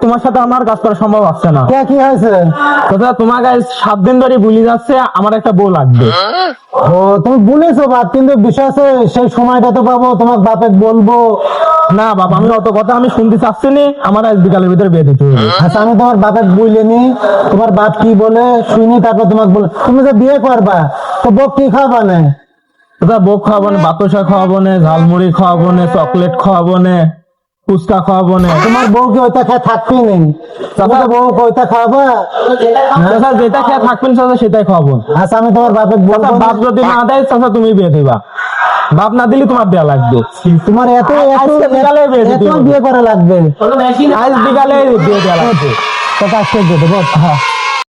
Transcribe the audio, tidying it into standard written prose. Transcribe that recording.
তোমার সাথে আমার কাজ করা সম্ভব আছে না। কি হয়েছে? চাচা তোমার গায়ে 7 দিন ধরে বুলি যাচ্ছে, আমার একটা বউ লাগবে। ও তুমি বলেছো বাপ, কিন্তু বিষয় আছে সেই সময়টা তো পাবো, তোমার বাপে বলবো না বাপ, আমি অত কথা আমি শুনতে চাচ্ছি না, আমার আজ বিকালের ভিতরে বিয়ে দিতে হবে। আচ্ছা আমি তোমার বাপে বলিনি, তোমার বাপ কি বলে শুনি, তারপর তোমাকে বলে তুমি যে বিয়ে করবা তো বউ কি খাবা না? চাচা বউ খাওয়াবো না, বাতাসা খাওয়াবো না, ঝালমুড়ি খাওয়াবো না, চকলেট খাওয়াবো না, ফুচকা খাওয়াবো না। তোমার বউ কি ওইটা খেয়ে থাকতেই নেই? তোমার বউ ওইটা খাওয়াবা? চাচা যেটা খেয়ে থাকবেন চাচা সেটাই খাওয়াবো। আচ্ছা আমি তোমার বাপে বলবো। বাপ যদি না দেয় চাচা তুমি বিয়ে দিবা, বাপ না দিলে তোমার দেয়া লাগবে। তোমার এত বিয়ে করা লাগবে? আজ বিকালে বিয়ে দেওয়া লাগবে। তো কাজ করে দেবো। হ্যাঁ।